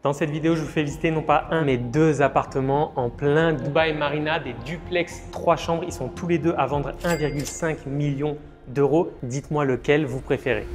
Dans cette vidéo, je vous fais visiter non pas un mais deux appartements en plein Dubaï Marina, des duplex 3 chambres. Ils sont tous les deux à vendre 1,5 million d'euros. Dites-moi lequel vous préférez.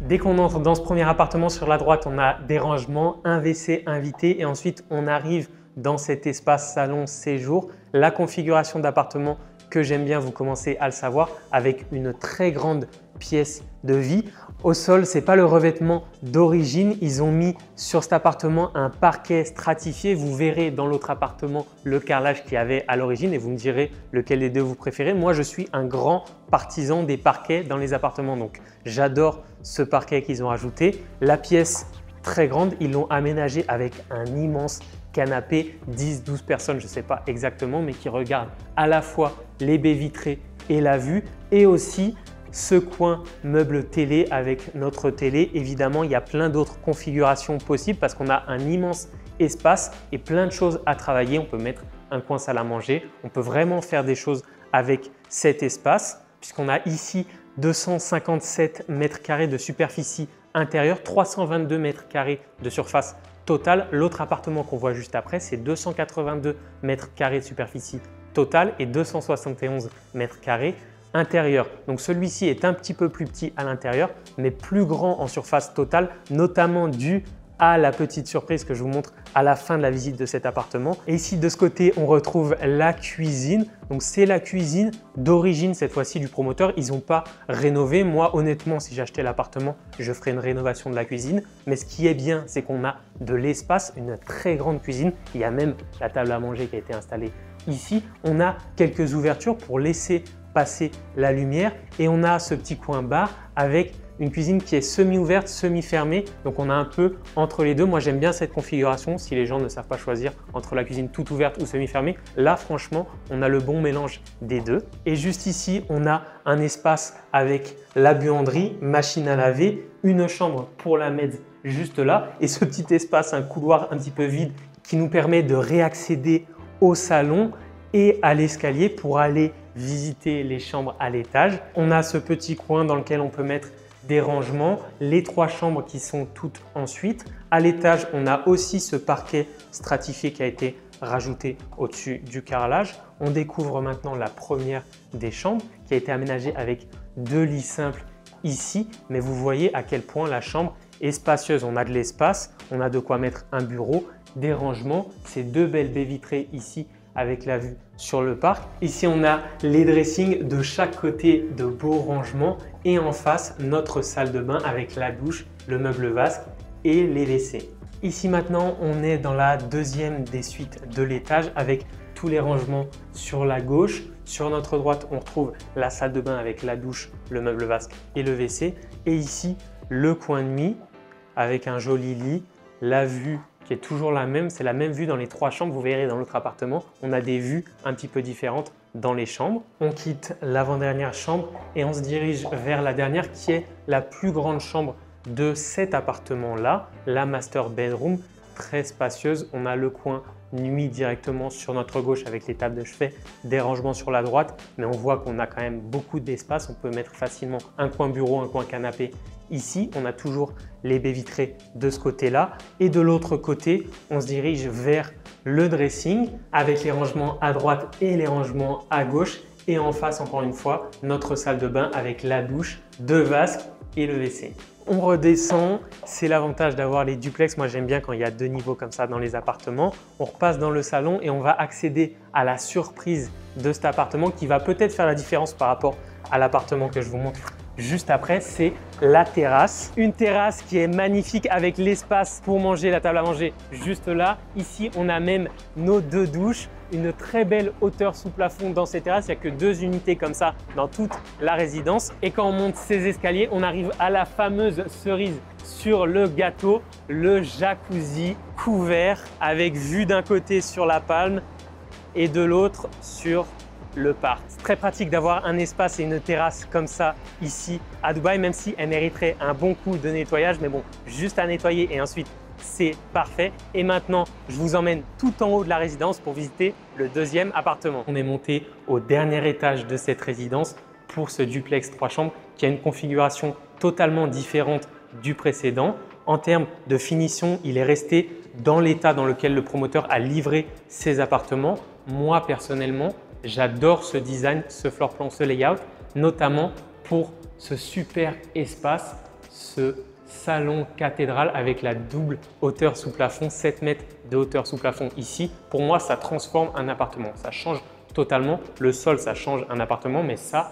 Dès qu'on entre dans ce premier appartement, sur la droite, on a des rangements, un WC invité et ensuite on arrive dans cet espace salon séjour. La configuration d'appartement que j'aime bien, vous commencez à le savoir, avec une très grande pièce de vie. Au sol, ce n'est pas le revêtement d'origine. Ils ont mis sur cet appartement un parquet stratifié. Vous verrez dans l'autre appartement le carrelage qu'il y avait à l'origine et vous me direz lequel des deux vous préférez. Moi, je suis un grand partisan des parquets dans les appartements. Donc, j'adore ce parquet qu'ils ont ajouté. La pièce très grande, ils l'ont aménagée avec un immense canapé, 10-12 personnes, je ne sais pas exactement, mais qui regardent à la fois les baies vitrées et la vue et aussi ce coin meuble télé avec notre télé. Évidemment, il y a plein d'autres configurations possibles parce qu'on a un immense espace et plein de choses à travailler. On peut mettre un coin salle à manger. On peut vraiment faire des choses avec cet espace puisqu'on a ici 257 mètres carrés de superficie intérieure, 322 mètres carrés de surface totale. L'autre appartement qu'on voit juste après, c'est 282 mètres carrés de superficie totale et 271 mètres carrés intérieur. Donc celui-ci est un petit peu plus petit à l'intérieur, mais plus grand en surface totale, notamment dû à la petite surprise que je vous montre à la fin de la visite de cet appartement. Et ici, de ce côté, on retrouve la cuisine. Donc c'est la cuisine d'origine cette fois-ci du promoteur. Ils n'ont pas rénové. Moi, honnêtement, si j'achetais l'appartement, je ferais une rénovation de la cuisine. Mais ce qui est bien, c'est qu'on a de l'espace, une très grande cuisine. Il y a même la table à manger qui a été installée ici. On a quelques ouvertures pour laisser passer la lumière et on a ce petit coin bar avec une cuisine qui est semi-ouverte, semi-fermée. Donc on a un peu entre les deux. Moi j'aime bien cette configuration si les gens ne savent pas choisir entre la cuisine toute ouverte ou semi-fermée. Là franchement, on a le bon mélange des deux. Et juste ici, on a un espace avec la buanderie, machine à laver, une chambre pour la maid juste là et ce petit espace, un couloir un petit peu vide qui nous permet de réaccéder au salon et à l'escalier pour aller visiter les chambres à l'étage. On a ce petit coin dans lequel on peut mettre des rangements, les 3 chambres qui sont toutes en suite. À l'étage, on a aussi ce parquet stratifié qui a été rajouté au-dessus du carrelage. On découvre maintenant la première des chambres qui a été aménagée avec 2 lits simples ici, mais vous voyez à quel point la chambre est spacieuse. On a de l'espace, on a de quoi mettre un bureau, des rangements, ces 2 belles baies vitrées ici avec la vue sur le parc. Ici, on a les dressings de chaque côté, de beaux rangements et en face, notre salle de bain avec la douche, le meuble vasque et les WC. Ici maintenant, on est dans la deuxième des suites de l'étage avec tous les rangements sur la gauche. Sur notre droite, on retrouve la salle de bain avec la douche, le meuble vasque et le WC. Et ici, le coin de nuit avec un joli lit, la vue qui est toujours la même, c'est la même vue dans les 3 chambres. Vous verrez dans l'autre appartement, on a des vues un petit peu différentes dans les chambres. On quitte l'avant-dernière chambre et on se dirige vers la dernière qui est la plus grande chambre de cet appartement-là, la master bedroom, très spacieuse. On a le coin nuit directement sur notre gauche avec les tables de chevet, des rangements sur la droite, mais on voit qu'on a quand même beaucoup d'espace. On peut mettre facilement un coin bureau, un coin canapé. Ici, on a toujours les baies vitrées de ce côté-là et de l'autre côté, on se dirige vers le dressing avec les rangements à droite et les rangements à gauche et en face, encore une fois, notre salle de bain avec la douche, 2 vasques et le WC. On redescend, c'est l'avantage d'avoir les duplex. Moi, j'aime bien quand il y a 2 niveaux comme ça dans les appartements. On repasse dans le salon et on va accéder à la surprise de cet appartement qui va peut-être faire la différence par rapport à l'appartement que je vous montre juste après, c'est la terrasse. Une terrasse qui est magnifique avec l'espace pour manger, la table à manger juste là. Ici, on a même nos 2 douches, une très belle hauteur sous plafond dans ces terrasses. Il n'y a que 2 unités comme ça dans toute la résidence. Et quand on monte ces escaliers, on arrive à la fameuse cerise sur le gâteau, le jacuzzi couvert avec vue d'un côté sur la palme et de l'autre sur le parc. C'est très pratique d'avoir un espace et une terrasse comme ça ici à Dubaï, même si elle mériterait un bon coup de nettoyage. Mais bon, juste à nettoyer et ensuite c'est parfait. Et maintenant, je vous emmène tout en haut de la résidence pour visiter le deuxième appartement. On est monté au dernier étage de cette résidence pour ce duplex 3 chambres qui a une configuration totalement différente du précédent. En termes de finition, il est resté dans l'état dans lequel le promoteur a livré ses appartements. Moi, personnellement, j'adore ce design, ce floor plan, ce layout, notamment pour ce super espace, ce salon cathédrale avec la double hauteur sous plafond, 7 mètres de hauteur sous plafond ici. Pour moi, ça transforme un appartement. Ça change totalement. Le sol, ça change un appartement, mais ça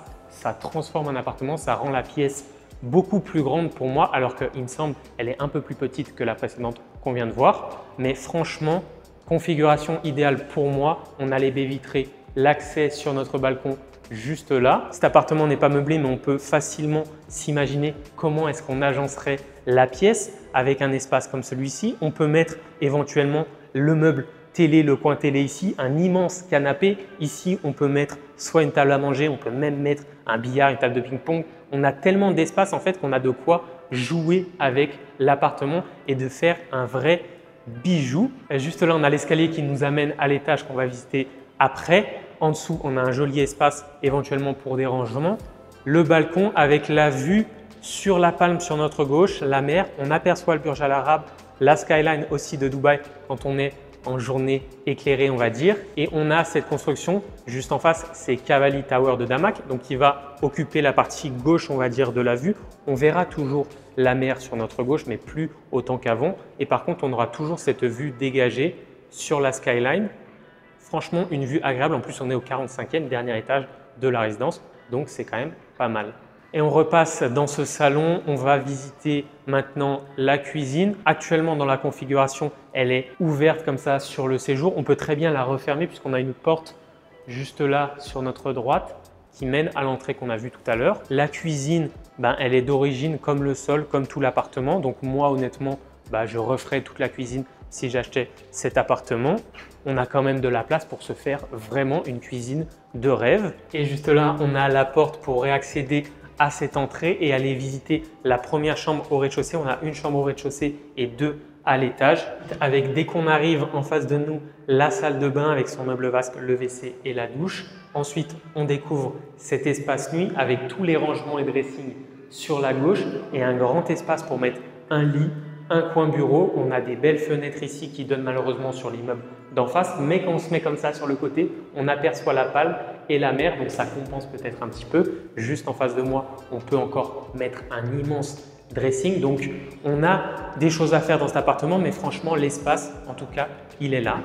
transforme un appartement. Ça rend la pièce beaucoup plus grande pour moi, alors qu'il me semble elle est un peu plus petite que la précédente qu'on vient de voir. Mais franchement, configuration idéale pour moi. On a les baies vitrées, l'accès sur notre balcon juste là. Cet appartement n'est pas meublé, mais on peut facilement s'imaginer comment est-ce qu'on agencerait la pièce avec un espace comme celui-ci. On peut mettre éventuellement le meuble télé, le coin télé ici, un immense canapé. Ici, on peut mettre soit une table à manger, on peut même mettre un billard, une table de ping-pong. On a tellement d'espace en fait qu'on a de quoi jouer avec l'appartement et de faire un vrai bijou. Juste là, on a l'escalier qui nous amène à l'étage qu'on va visiter après. En dessous, on a un joli espace éventuellement pour des rangements. Le balcon avec la vue sur la Palme sur notre gauche, la mer. On aperçoit le Burj Al Arab, la skyline aussi de Dubaï quand on est en journée éclairée, on va dire. Et on a cette construction juste en face, c'est Cavalli Tower de Damak, donc qui va occuper la partie gauche, on va dire, de la vue. On verra toujours la mer sur notre gauche, mais plus autant qu'avant. Et par contre, on aura toujours cette vue dégagée sur la skyline. Franchement, une vue agréable. En plus, on est au 45e dernier étage de la résidence, donc c'est quand même pas mal. Et on repasse dans ce salon. On va visiter maintenant la cuisine. Actuellement, dans la configuration, elle est ouverte comme ça sur le séjour. On peut très bien la refermer puisqu'on a une porte juste là sur notre droite qui mène à l'entrée qu'on a vue tout à l'heure. La cuisine, elle est d'origine comme le sol, comme tout l'appartement. Donc moi, honnêtement, je referais toute la cuisine si j'achetais cet appartement. On a quand même de la place pour se faire vraiment une cuisine de rêve. Et juste là, on a la porte pour réaccéder à cette entrée et aller visiter la première chambre au rez-de-chaussée. On a une chambre au rez-de-chaussée et deux à l'étage. Avec, dès qu'on arrive en face de nous, la salle de bain avec son meuble vasque, le WC et la douche. Ensuite, on découvre cet espace nuit avec tous les rangements et dressing sur la gauche et un grand espace pour mettre un lit, un coin bureau. On a des belles fenêtres ici qui donnent malheureusement sur l'immeuble d'en face, mais quand on se met comme ça sur le côté, on aperçoit la Palme et la mer, donc ça compense peut-être un petit peu. Juste en face de moi, on peut encore mettre un immense dressing. Donc, on a des choses à faire dans cet appartement, mais franchement, l'espace, en tout cas, il est là.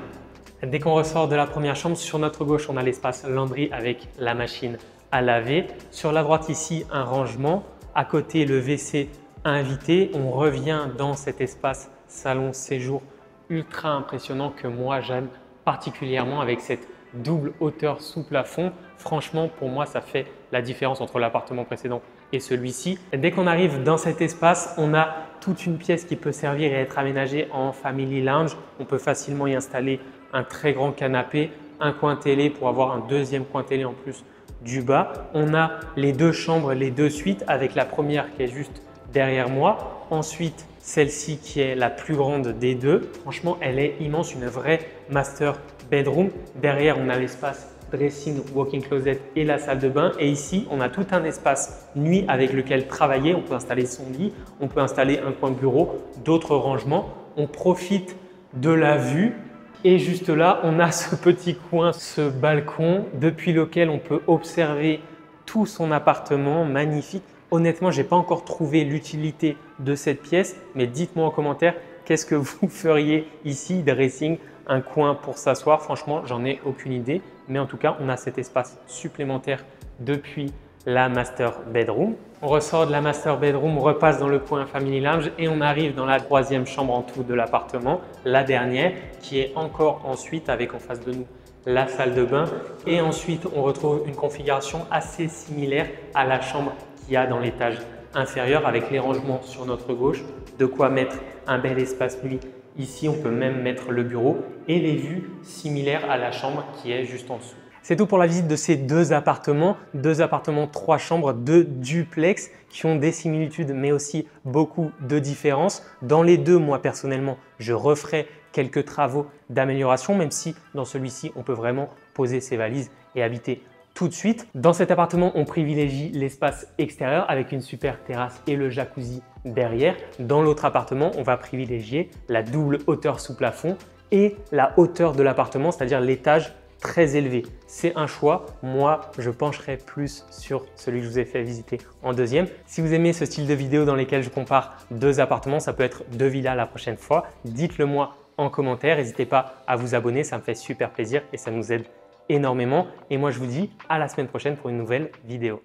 Dès qu'on ressort de la première chambre, sur notre gauche, on a l'espace laundry avec la machine à laver. Sur la droite ici, un rangement. À côté, le WC invité. On revient dans cet espace salon séjour ultra impressionnant que moi j'aime particulièrement avec cette double hauteur sous plafond. Franchement, pour moi, ça fait la différence entre l'appartement précédent et celui-ci. Dès qu'on arrive dans cet espace, on a toute une pièce qui peut servir et être aménagée en family lounge. On peut facilement y installer un très grand canapé, un coin télé pour avoir un deuxième coin télé en plus du bas. On a les deux chambres, les deux suites avec la première qui est juste derrière moi. Ensuite, celle-ci qui est la plus grande des deux. Franchement, elle est immense, une vraie master bedroom. Derrière, on a l'espace dressing, walk-in closet et la salle de bain. Et ici, on a tout un espace nuit avec lequel travailler. On peut installer son lit, on peut installer un coin bureau, d'autres rangements. On profite de la vue. Et juste là, on a ce petit coin, ce balcon depuis lequel on peut observer tout son appartement magnifique. Honnêtement, je n'ai pas encore trouvé l'utilité de cette pièce, mais dites-moi en commentaire qu'est-ce que vous feriez ici, dressing, un coin pour s'asseoir. Franchement, j'en ai aucune idée, mais en tout cas, on a cet espace supplémentaire depuis la master bedroom. On ressort de la master bedroom, on repasse dans le coin family lounge et on arrive dans la troisième chambre en tout de l'appartement, la dernière, qui est encore ensuite avec en face de nous la salle de bain. Et ensuite, on retrouve une configuration assez similaire à la chambre qu'il y a dans l'étage inférieur avec les rangements sur notre gauche, de quoi mettre un bel espace nuit. Ici, on peut même mettre le bureau et les vues similaires à la chambre qui est juste en dessous. C'est tout pour la visite de ces deux appartements 3 chambres, 2 duplex qui ont des similitudes mais aussi beaucoup de différences. Dans les deux, moi personnellement, je referai quelques travaux d'amélioration, même si dans celui-ci, on peut vraiment poser ses valises et habiter tout de suite. Dans cet appartement, on privilégie l'espace extérieur avec une super terrasse et le jacuzzi derrière. Dans l'autre appartement, on va privilégier la double hauteur sous plafond et la hauteur de l'appartement, c'est-à-dire l'étage très élevé. C'est un choix. Moi, je pencherai plus sur celui que je vous ai fait visiter en deuxième. Si vous aimez ce style de vidéo dans lesquelles je compare deux appartements, ça peut être deux villas la prochaine fois, dites-le moi en commentaire. N'hésitez pas à vous abonner, ça me fait super plaisir et ça nous aide énormément. Et moi, je vous dis à la semaine prochaine pour une nouvelle vidéo.